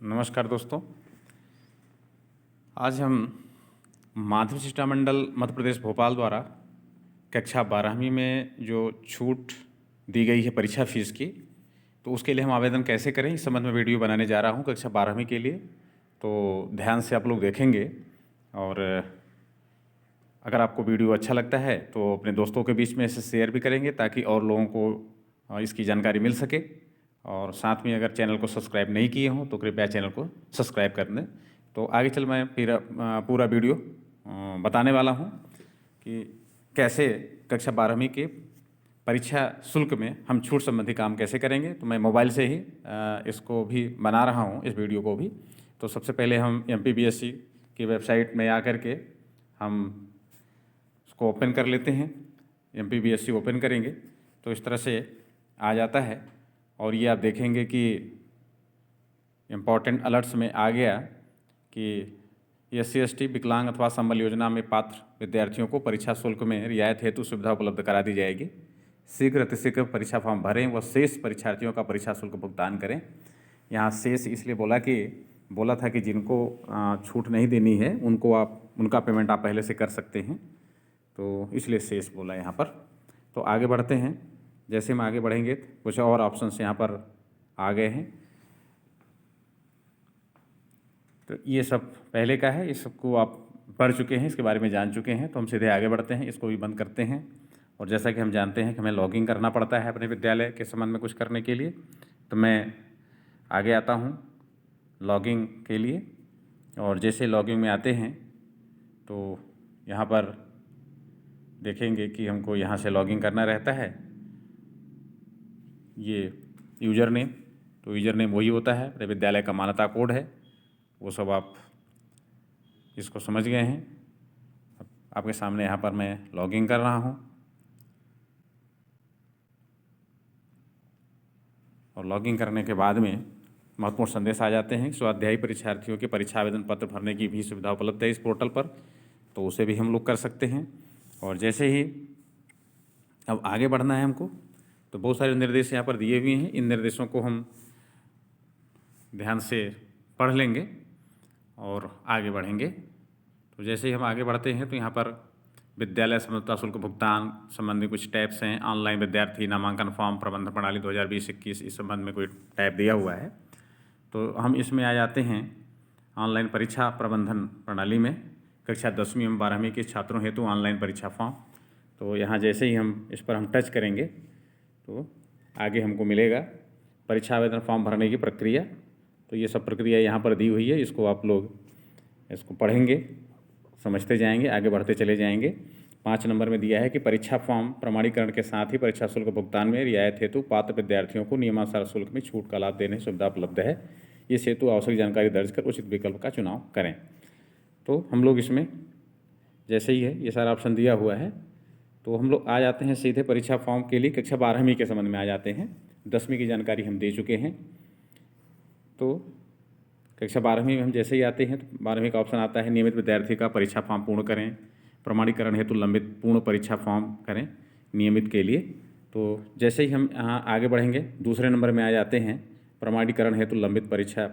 नमस्कार दोस्तों। आज हम माध्यमिक शिक्षा मंडल मध्य प्रदेश भोपाल द्वारा कक्षा 12वीं में जो छूट दी गई है परीक्षा फीस की, तो उसके लिए हम आवेदन कैसे करें इस संबंध में वीडियो बनाने जा रहा हूं कक्षा 12वीं के लिए। तो ध्यान से आप लोग देखेंगे और अगर आपको वीडियो अच्छा लगता है तो अपने दोस्तों के बीच में इसे शेयर भी करेंगे ताकि और लोगों को इसकी जानकारी मिल सके। और साथ में अगर चैनल को सब्सक्राइब नहीं किए हों तो कृपया चैनल को सब्सक्राइब कर दें। तो आगे चल मैं फिर पूरा वीडियो बताने वाला हूं कि कैसे कक्षा 12वीं के परीक्षा शुल्क में हम छूट संबंधी काम कैसे करेंगे। तो मैं मोबाइल से ही इसको भी बना रहा हूं, इस वीडियो को भी। तो सबसे पहले हम MPBSC की वेबसाइट में आकर के हम उसको ओपन कर लेते हैं। MPBSC ओपन करेंगे तो इस तरह से आ जाता है और ये आप देखेंगे कि इम्पॉर्टेंट अलर्ट्स में आ गया कि SC/ST विकलांग अथवा संबल योजना में पात्र विद्यार्थियों को परीक्षा शुल्क में रियायत हेतु सुविधा उपलब्ध करा दी जाएगी। शीघ्र अतिशीघ्र परीक्षा फॉर्म भरें व शेष परीक्षार्थियों का परीक्षा शुल्क भुगतान करें। यहाँ शेष इसलिए बोला था कि जिनको छूट नहीं देनी है उनका पेमेंट आप पहले से कर सकते हैं, तो इसलिए शेष बोला यहाँ पर। तो आगे बढ़ते हैं। जैसे हम आगे बढ़ेंगे कुछ और ऑप्शंस यहाँ पर आ गए हैं। तो ये सब पहले का है, इस सबको आप पढ़ चुके हैं, इसके बारे में जान चुके हैं। तो हम सीधे आगे बढ़ते हैं, इसको भी बंद करते हैं। और जैसा कि हम जानते हैं कि हमें लॉगिन करना पड़ता है अपने विद्यालय के संबंध में कुछ करने के लिए, तो मैं आगे आता हूँ लॉगिन के लिए। और जैसे लॉगिन में आते हैं तो यहाँ पर देखेंगे कि हमको यहाँ से लॉगिन करना रहता है। ये यूज़र नेम, तो यूज़र नेम वही होता है, अपने विद्यालय का मान्यता कोड है, वो सब आप इसको समझ गए हैं। आपके सामने यहाँ पर मैं लॉगिन कर रहा हूँ और लॉगिन करने के बाद में महत्वपूर्ण संदेश आ जाते हैं। स्वाध्यायी परीक्षार्थियों के परीक्षा आवेदन पत्र भरने की भी सुविधा उपलब्ध है इस पोर्टल पर, तो उसे भी हम लोग कर सकते हैं। और जैसे ही अब आगे बढ़ना है हमको, तो बहुत सारे निर्देश यहाँ पर दिए हुए हैं। इन निर्देशों को हम ध्यान से पढ़ लेंगे और आगे बढ़ेंगे। तो जैसे ही हम आगे बढ़ते हैं तो यहाँ पर विद्यालय संबद्धता शुल्क भुगतान संबंधी कुछ टैब्स हैं। ऑनलाइन विद्यार्थी नामांकन फॉर्म प्रबंधन प्रणाली 2020-21 इस संबंध में कोई टैब दिया हुआ है, तो हम इसमें आ जाते हैं। ऑनलाइन परीक्षा प्रबंधन प्रणाली में कक्षा 10वीं एवं 12वीं के छात्रों हेतु ऑनलाइन परीक्षा फॉर्म, तो यहाँ जैसे ही हम इस पर हम टच करेंगे तो आगे हमको मिलेगा परीक्षा आवेदन फॉर्म भरने की प्रक्रिया। तो ये सब प्रक्रिया यहाँ पर दी हुई है, इसको आप लोग इसको पढ़ेंगे, समझते जाएंगे, आगे बढ़ते चले जाएंगे। 5 नंबर में दिया है कि परीक्षा फॉर्म प्रमाणीकरण के साथ ही परीक्षा शुल्क भुगतान में रियायत हेतु पात्र विद्यार्थियों को नियमानुसार शुल्क में छूट का लाभ देने सुविधा उपलब्ध है। इस हेतु आवश्यक जानकारी दर्ज कर उचित विकल्प का चुनाव करें। तो हम लोग इसमें जैसे ही है ये सारा ऑप्शन दिया हुआ है, तो हम लोग आ जाते हैं सीधे परीक्षा फॉर्म के लिए कक्षा 12वीं के संबंध में आ जाते हैं। 10वीं की जानकारी हम दे चुके हैं, तो कक्षा 12वीं में हम जैसे ही आते हैं तो 12वीं का ऑप्शन आता है नियमित विद्यार्थी का परीक्षा फॉर्म पूर्ण करें, प्रमाणीकरण हेतु लंबित पूर्ण परीक्षा फॉर्म करें नियमित के लिए। तो जैसे ही हम यहाँ आगे बढ़ेंगे दूसरे नंबर में आ जाते हैं प्रमाणीकरण हेतु लंबित परीक्षा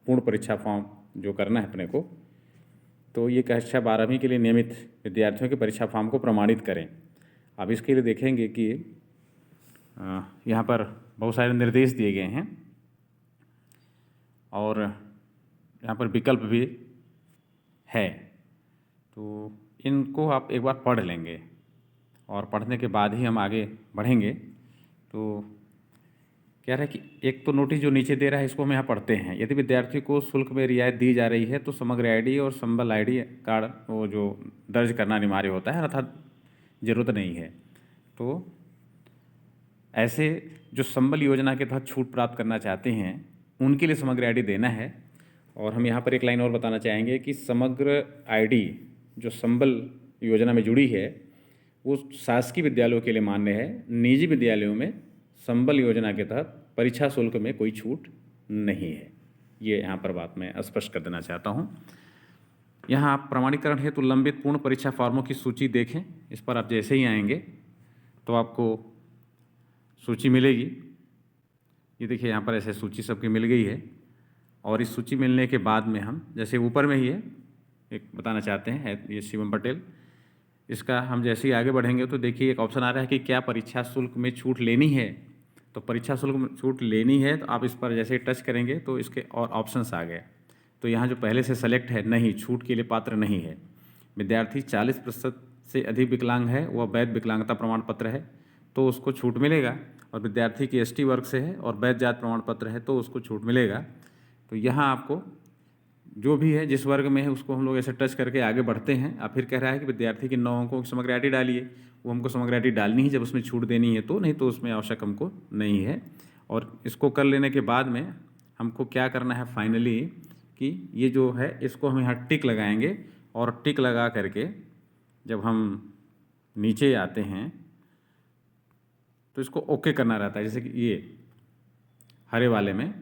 पूर्ण परीक्षा फॉर्म जो करना है अपने को, तो ये कक्षा 12वीं के लिए नियमित विद्यार्थियों के परीक्षा फॉर्म को प्रमाणित करें। अब इसके लिए देखेंगे कि यहाँ पर बहुत सारे निर्देश दिए गए हैं और यहाँ पर विकल्प भी है, तो इनको आप एक बार पढ़ लेंगे और पढ़ने के बाद ही हम आगे बढ़ेंगे। तो कह रहा है कि एक तो नोटिस जो नीचे दे रहा है इसको हम यहाँ पढ़ते हैं। यदि विद्यार्थी को शुल्क में रियायत दी जा रही है तो समग्र आईडी और संबल आईडी कार्ड वो जो दर्ज करना अनिवार्य होता है, अर्थात ज़रूरत नहीं है। तो ऐसे जो संबल योजना के तहत छूट प्राप्त करना चाहते हैं उनके लिए समग्र आईडी देना है। और हम यहाँ पर एक लाइन और बताना चाहेंगे कि समग्र आईडी जो संबल योजना में जुड़ी है वो शासकीय विद्यालयों के लिए मान्य है। निजी विद्यालयों में संबल योजना के तहत परीक्षा शुल्क में कोई छूट नहीं है। ये यहाँ पर बात मैं स्पष्ट कर देना चाहता हूँ। यहाँ आप प्रमाणीकरण हेतु लंबित पूर्ण परीक्षा फॉर्मों की सूची देखें। इस पर आप जैसे ही आएंगे तो आपको सूची मिलेगी। ये देखिए यहाँ पर ऐसे सूची सबकी मिल गई है और इस सूची मिलने के बाद में हम जैसे ऊपर में ही है एक बताना चाहते हैं ये शिवम पटेल, इसका हम जैसे ही आगे बढ़ेंगे तो देखिए एक ऑप्शन आ रहा है कि क्या परीक्षा शुल्क में छूट लेनी है। तो परीक्षा शुल्क में छूट लेनी है तो आप इस पर जैसे ही टच करेंगे तो इसके और ऑप्शंस आ गए। तो यहाँ जो पहले से सेलेक्ट है नहीं, छूट के लिए पात्र नहीं है। विद्यार्थी 40% से अधिक विकलांग है, वह वैध विकलांगता प्रमाण पत्र है तो उसको छूट मिलेगा। और विद्यार्थी की एसटी वर्ग से है और वैध जाति प्रमाण पत्र है तो उसको छूट मिलेगा। तो यहाँ आपको जो भी है जिस वर्ग में है उसको हम लोग ऐसे टच करके आगे बढ़ते हैं। अब फिर कह रहा है कि विद्यार्थी के 9 अंकों की समग्र आईडी डालिए, वो हमको समग्र आईडी डालनी है जब उसमें छूट देनी है तो, नहीं तो उसमें आवश्यक हमको नहीं है। और इसको कर लेने के बाद में हमको क्या करना है फाइनली कि ये जो है इसको हम यहाँ टिक लगाएंगे और टिक लगा करके जब हम नीचे आते हैं तो इसको ओके करना रहता है। जैसे कि ये हरे वाले में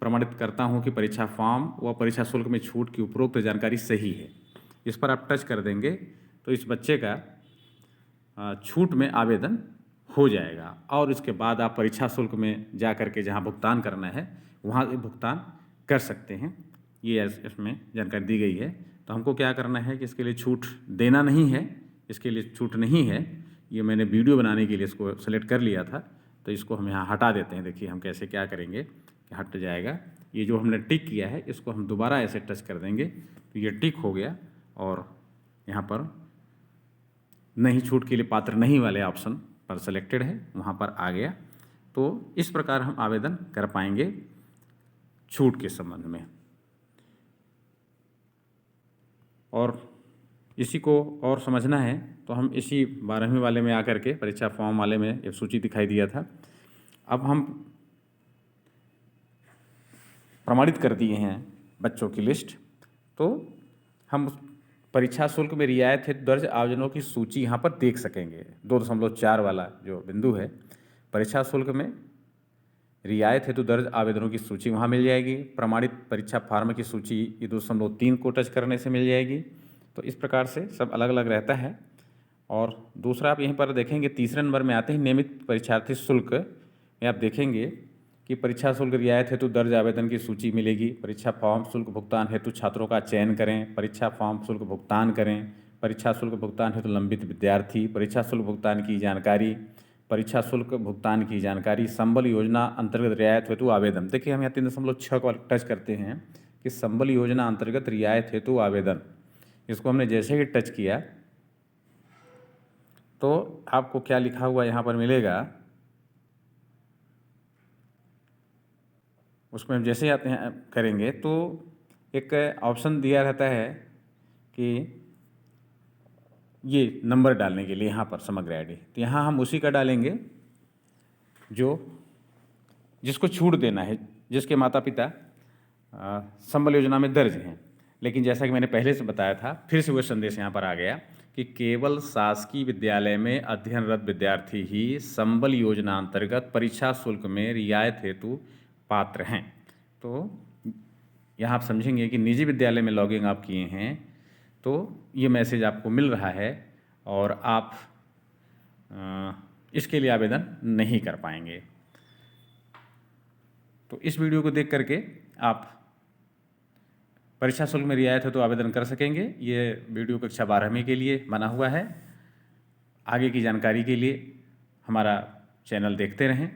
प्रमाणित करता हूं कि परीक्षा फॉर्म व परीक्षा शुल्क में छूट की उपरोक्त जानकारी सही है, इस पर आप टच कर देंगे तो इस बच्चे का छूट में आवेदन हो जाएगा। और इसके बाद आप परीक्षा शुल्क में जा कर के जहाँ भुगतान करना है वहाँ भुगतान कर सकते हैं। ये इसमें जानकारी दी गई है। तो हमको क्या करना है कि इसके लिए छूट देना नहीं है, इसके लिए छूट नहीं है। ये मैंने वीडियो बनाने के लिए इसको सेलेक्ट कर लिया था तो इसको हम यहाँ हटा देते हैं। देखिए हम कैसे क्या करेंगे कि हट जाएगा। ये जो हमने टिक किया है इसको हम दोबारा ऐसे टच कर देंगे तो ये टिक हो गया और यहाँ पर नहीं, छूट के लिए पात्र नहीं वाले ऑप्शन पर सेलेक्टेड है, वहाँ पर आ गया। तो इस प्रकार हम आवेदन कर पाएंगे छूट के संबंध में। और इसी को और समझना है तो हम इसी 12वीं वाले में आकर के परीक्षा फॉर्म वाले में एक सूची दिखाई दिया था। अब हम प्रमाणित कर दिए हैं बच्चों की लिस्ट, तो हम परीक्षा शुल्क में रियायत हेतु दर्ज आवेदनों की सूची यहाँ पर देख सकेंगे। 2.4 वाला जो बिंदु है, परीक्षा शुल्क में रियायत हेतु दर्ज आवेदनों की सूची वहाँ मिल जाएगी। प्रमाणित परीक्षा फार्म की सूची ये 2.3 को टच करने से मिल जाएगी। तो इस प्रकार से सब अलग अलग रहता है। और दूसरा आप यहीं पर देखेंगे तीसरे नंबर में आते हैं नियमित परीक्षार्थी शुल्क में आप देखेंगे कि परीक्षा शुल्क रियायत हेतु दर्ज आवेदन की सूची मिलेगी। परीक्षा फॉर्म शुल्क भुगतान हेतु छात्रों का चयन करें, परीक्षा फॉर्म शुल्क भुगतान करें, परीक्षा शुल्क भुगतान हेतु लंबित विद्यार्थी, परीक्षा शुल्क भुगतान की जानकारी, परीक्षा शुल्क भुगतान की जानकारी, संबल योजना अंतर्गत रियायत हेतु आवेदन। देखिए हम यहाँ 3.6 को टच करते हैं कि संबल योजना अंतर्गत रियायत हेतु आवेदन, इसको हमने जैसे ही टच किया तो आपको क्या लिखा हुआ यहाँ पर मिलेगा, उसमें हम जैसे आते हैं करेंगे तो एक ऑप्शन दिया रहता है कि ये नंबर डालने के लिए यहाँ पर समग्र आईडी, तो यहाँ हम उसी का डालेंगे जो जिसको छूट देना है, जिसके माता पिता संबल योजना में दर्ज हैं। लेकिन जैसा कि मैंने पहले से बताया था, फिर से वो संदेश यहाँ पर आ गया कि केवल शासकीय विद्यालय में अध्ययनरत विद्यार्थी ही संबल योजना अंतर्गत परीक्षा शुल्क में रियायत हेतु पात्र हैं। तो यहाँ आप समझेंगे कि निजी विद्यालय में लॉगिंग आप किए हैं तो ये मैसेज आपको मिल रहा है और आप इसके लिए आवेदन नहीं कर पाएंगे। तो इस वीडियो को देख करके आप परीक्षा शुल्क में रियायत है तो आवेदन कर सकेंगे। ये वीडियो कक्षा 12वीं के लिए बना हुआ है। आगे की जानकारी के लिए हमारा चैनल देखते रहें।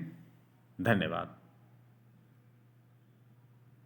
धन्यवाद।